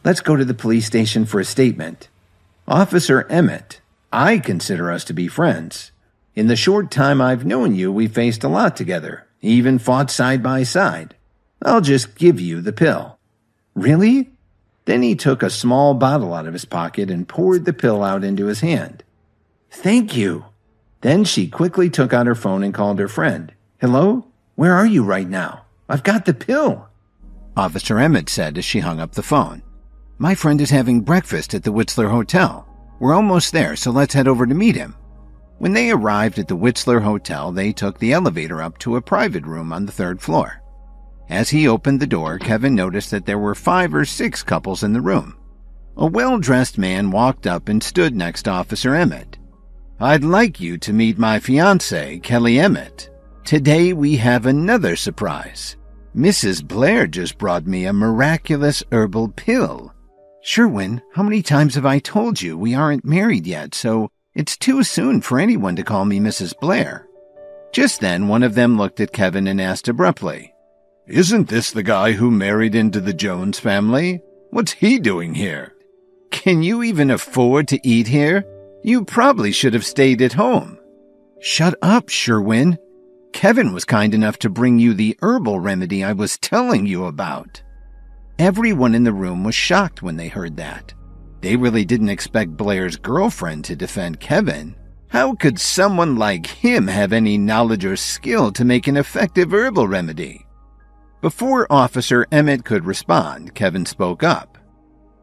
Let's go to the police station for a statement. Officer Emmett, I consider us to be friends. In the short time I've known you, we faced a lot together, even fought side by side. I'll just give you the pill." "Really?" Then he took a small bottle out of his pocket and poured the pill out into his hand. "Thank you." Then she quickly took out her phone and called her friend. "Hello? Where are you right now? I've got the pill." Officer Emmett said as she hung up the phone. "My friend is having breakfast at the Whistler Hotel. We're almost there, so let's head over to meet him." When they arrived at the Whistler Hotel, they took the elevator up to a private room on the 3rd floor. As he opened the door, Kevin noticed that there were 5 or 6 couples in the room. A well-dressed man walked up and stood next to Officer Emmett. "I'd like you to meet my fiancée, Kelly Emmett. Today we have another surprise. Mrs. Blair just brought me a miraculous herbal pill." "Sherwin, how many times have I told you we aren't married yet, so it's too soon for anyone to call me Mrs. Blair." Just then, one of them looked at Kevin and asked abruptly, "Isn't this the guy who married into the Jones family? What's he doing here? Can you even afford to eat here? You probably should have stayed at home." "Shut up, Sherwin. Kevin was kind enough to bring you the herbal remedy I was telling you about." Everyone in the room was shocked when they heard that. They really didn't expect Blair's girlfriend to defend Kevin. How could someone like him have any knowledge or skill to make an effective herbal remedy? Before Officer Emmett could respond, Kevin spoke up.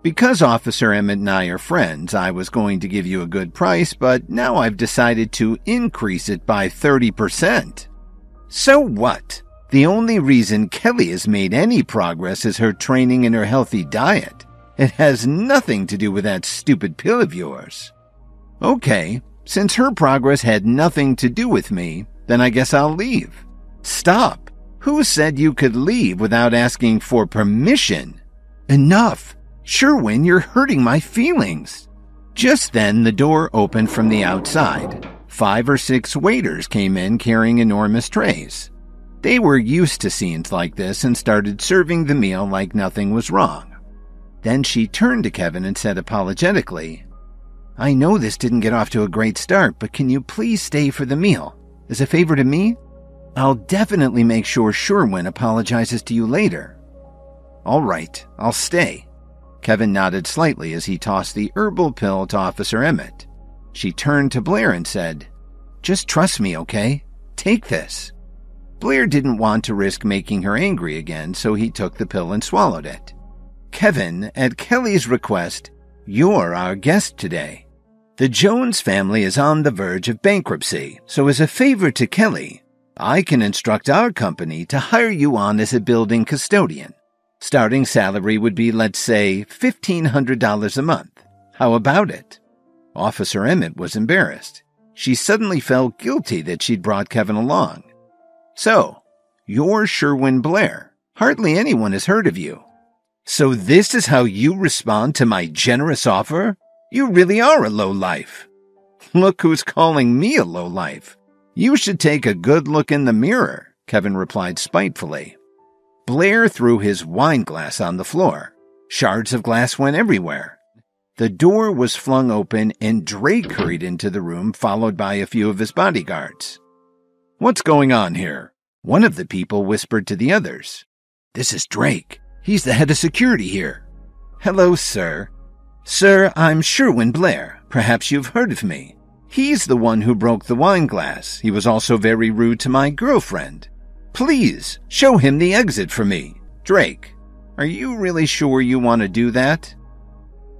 "Because Officer Emmett and I are friends, I was going to give you a good price, but now I've decided to increase it by 30%. So what? The only reason Kelly has made any progress is her training and her healthy diet. It has nothing to do with that stupid pill of yours." "Okay, since her progress had nothing to do with me, then I guess I'll leave." "Stop! Who said you could leave without asking for permission?" "Enough! Sherwin, you're hurting my feelings." Just then, the door opened from the outside. 5 or 6 waiters came in carrying enormous trays. They were used to scenes like this and started serving the meal like nothing was wrong. Then she turned to Kevin and said apologetically, "I know this didn't get off to a great start, but can you please stay for the meal? As a favor to me? I'll definitely make sure Sherwin apologizes to you later." "All right, I'll stay." Kevin nodded slightly as he tossed the herbal pill to Officer Emmett. She turned to Blair and said, "Just trust me, okay? Take this." Blair didn't want to risk making her angry again, so he took the pill and swallowed it. "Kevin, at Kelly's request, you're our guest today. The Jones family is on the verge of bankruptcy, so as a favor to Kelly, I can instruct our company to hire you on as a building custodian. Starting salary would be, let's say, $1,500 a month. How about it?" Officer Emmett was embarrassed. She suddenly felt guilty that she'd brought Kevin along. "So, you're Sherwin Blair. Hardly anyone has heard of you. So this is how you respond to my generous offer? You really are a lowlife." "Look who's calling me a lowlife. You should take a good look in the mirror," Kevin replied spitefully. Blair threw his wine glass on the floor. Shards of glass went everywhere. The door was flung open and Drake hurried into the room, followed by a few of his bodyguards. "What's going on here?" One of the people whispered to the others. "This is Drake. He's the head of security here." "Hello, sir." "Sir, I'm Sherwin Blair. Perhaps you've heard of me. He's the one who broke the wine glass. He was also very rude to my girlfriend. Please, show him the exit for me. Drake, are you really sure you want to do that?"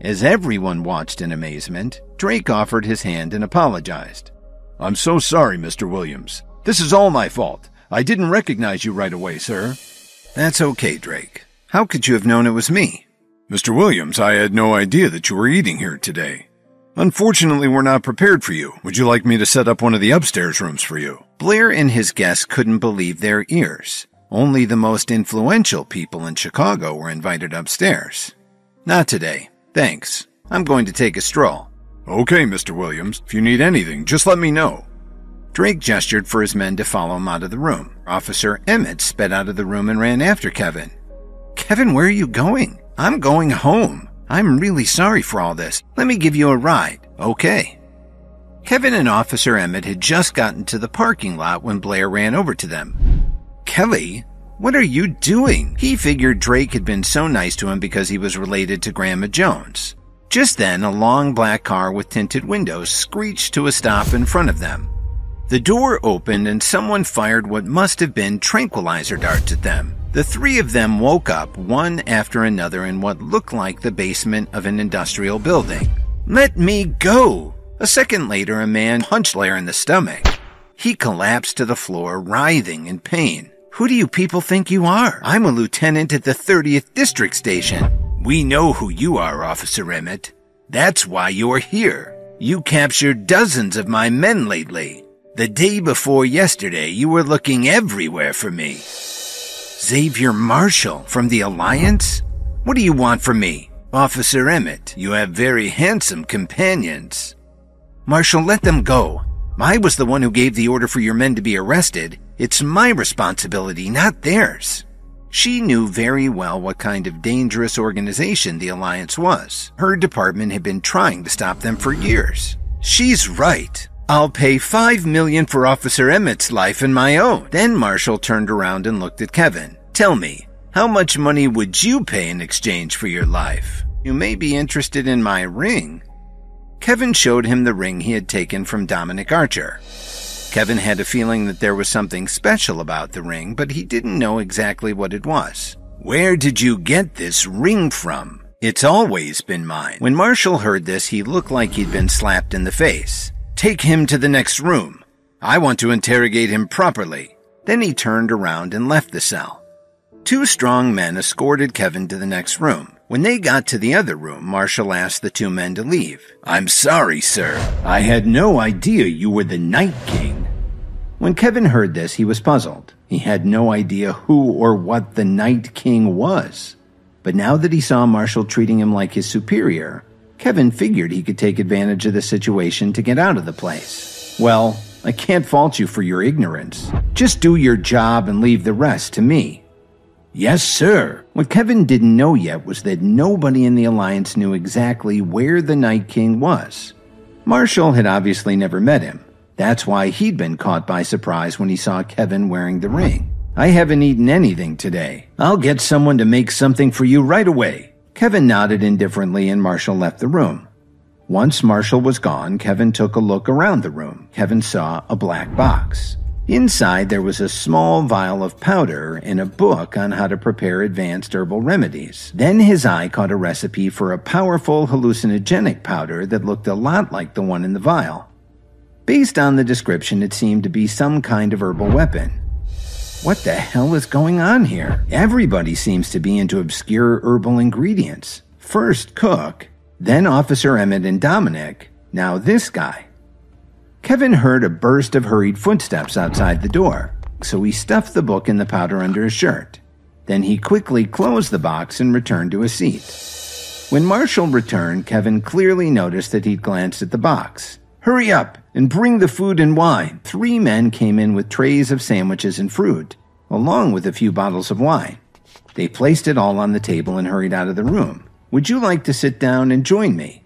As everyone watched in amazement, Drake offered his hand and apologized. "I'm so sorry, Mr. Williams. This is all my fault. I didn't recognize you right away, sir." "That's okay, Drake. How could you have known it was me?" "Mr. Williams, I had no idea that you were eating here today. Unfortunately, we're not prepared for you. Would you like me to set up one of the upstairs rooms for you?" Blair and his guests couldn't believe their ears. Only the most influential people in Chicago were invited upstairs. "Not today. Thanks. I'm going to take a stroll." "Okay, Mr. Williams. If you need anything, just let me know." Drake gestured for his men to follow him out of the room. Officer Emmett sped out of the room and ran after Kevin. "Kevin, where are you going? I'm going home. I'm really sorry for all this. Let me give you a ride, okay? Kevin and Officer Emmett had just gotten to the parking lot when Blair ran over to them. Kelly, what are you doing? He figured Drake had been so nice to him because he was related to Grandma Jones. Just then, a long black car with tinted windows screeched to a stop in front of them. The door opened and someone fired what must have been tranquilizer darts at them. The three of them woke up one after another in what looked like the basement of an industrial building. Let me go! A second later, a man punched Blair in the stomach. He collapsed to the floor, writhing in pain. Who do you people think you are? I'm a lieutenant at the 30th District Station. We know who you are, Officer Emmett. That's why you're here. You captured dozens of my men lately. The day before yesterday, you were looking everywhere for me. Xavier Marshall from the Alliance? What do you want from me? Officer Emmett, you have very handsome companions. Marshall, let them go. I was the one who gave the order for your men to be arrested. It's my responsibility, not theirs. She knew very well what kind of dangerous organization the Alliance was. Her department had been trying to stop them for years. She's right. I'll pay $5 million for Officer Emmett's life and my own. Then Marshall turned around and looked at Kevin. Tell me, how much money would you pay in exchange for your life? You may be interested in my ring. Kevin showed him the ring he had taken from Dominic Archer. Kevin had a feeling that there was something special about the ring, but he didn't know exactly what it was. Where did you get this ring from? It's always been mine. When Marshall heard this, he looked like he'd been slapped in the face. Take him to the next room. I want to interrogate him properly. Then he turned around and left the cell. Two strong men escorted Kevin to the next room. When they got to the other room, Marshall asked the two men to leave. I'm sorry, sir. I had no idea you were the Night King. When Kevin heard this, he was puzzled. He had no idea who or what the Night King was. But now that he saw Marshall treating him like his superior, Kevin figured he could take advantage of the situation to get out of the place. Well, I can't fault you for your ignorance. Just do your job and leave the rest to me. Yes, sir. What Kevin didn't know yet was that nobody in the Alliance knew exactly where the Night King was. Marshall had obviously never met him. That's why he'd been caught by surprise when he saw Kevin wearing the ring. I haven't eaten anything today. I'll get someone to make something for you right away. Kevin nodded indifferently and Marshall left the room. Once Marshall was gone, Kevin took a look around the room. Kevin saw a black box. Inside, there was a small vial of powder and a book on how to prepare advanced herbal remedies. Then his eye caught a recipe for a powerful hallucinogenic powder that looked a lot like the one in the vial. Based on the description, it seemed to be some kind of herbal weapon. What the hell is going on here? Everybody seems to be into obscure herbal ingredients. First Cook, then Officer Emmett and Dominic, now this guy. Kevin heard a burst of hurried footsteps outside the door, so he stuffed the book and the powder under his shirt. Then he quickly closed the box and returned to his seat. When Marshall returned, Kevin clearly noticed that he'd glanced at the box. Hurry up and bring the food and wine. 3 men came in with trays of sandwiches and fruit, along with a few bottles of wine. They placed it all on the table and hurried out of the room. Would you like to sit down and join me?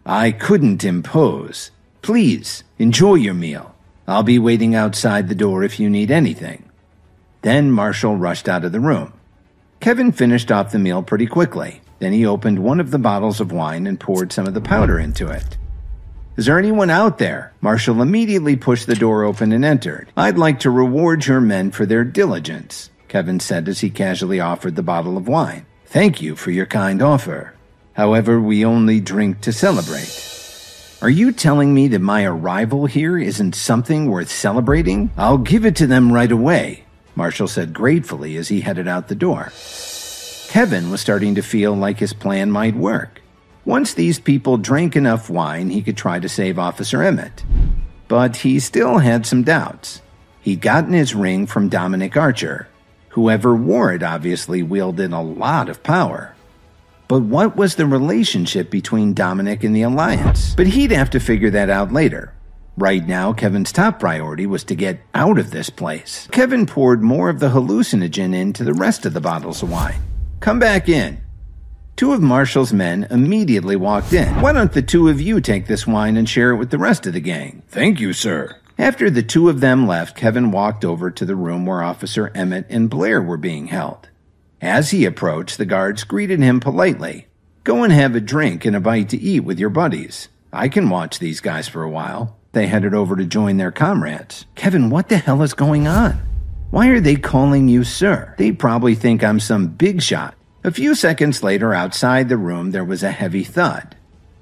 I couldn't impose. Please, enjoy your meal. I'll be waiting outside the door if you need anything. Then Marshall rushed out of the room. Kevin finished off the meal pretty quickly. Then he opened one of the bottles of wine and poured some of the powder into it. Is there anyone out there? Marshall immediately pushed the door open and entered. I'd like to reward your men for their diligence, Kevin said as he casually offered the bottle of wine. Thank you for your kind offer. However, we only drink to celebrate. Are you telling me that my arrival here isn't something worth celebrating? I'll give it to them right away, Marshall said gratefully as he headed out the door. Kevin was starting to feel like his plan might work. Once these people drank enough wine, he could try to save Officer Emmett. But he still had some doubts. He'd gotten his ring from Dominic Archer. Whoever wore it obviously wielded a lot of power. But what was the relationship between Dominic and the Alliance? But he'd have to figure that out later. Right now, Kevin's top priority was to get out of this place. Kevin poured more of the hallucinogen into the rest of the bottles of wine. Come back in. Two of Marshall's men immediately walked in. "Why don't the two of you take this wine and share it with the rest of the gang?" "Thank you, sir." After the two of them left, Kevin walked over to the room where Officer Emmett and Blair were being held. As he approached, the guards greeted him politely. "Go and have a drink and a bite to eat with your buddies. I can watch these guys for a while." They headed over to join their comrades. "Kevin, what the hell is going on? Why are they calling you sir? They probably think I'm some big shot." A few seconds later, outside the room, there was a heavy thud.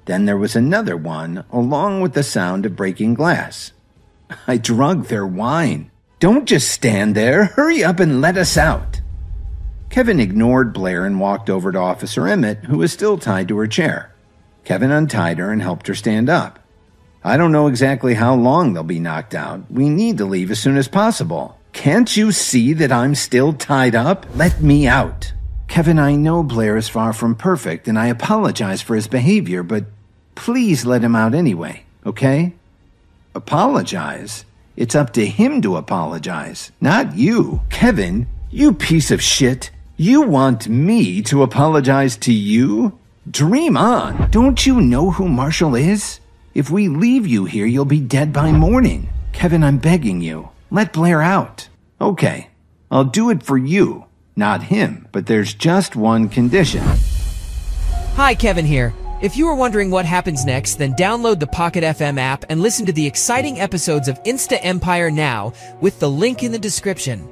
Then there was another one, along with the sound of breaking glass. "I drunk their wine. Don't just stand there. Hurry up and let us out." Kevin ignored Blair and walked over to Officer Emmett, who was still tied to her chair. Kevin untied her and helped her stand up. "I don't know exactly how long they'll be knocked out. We need to leave as soon as possible." "Can't you see that I'm still tied up? Let me out." "Kevin, I know Blair is far from perfect, and I apologize for his behavior, but please let him out anyway, okay?" "Apologize? It's up to him to apologize, not you." "Kevin, you piece of shit. You want me to apologize to you? Dream on. Don't you know who Marshall is? If we leave you here, you'll be dead by morning." "Kevin, I'm begging you. Let Blair out." "Okay, I'll do it for you. Not him, but there's just one condition." Hi, Kevin here. If you were wondering what happens next, then download the Pocket FM app and listen to the exciting episodes of Insta Empire now with the link in the description.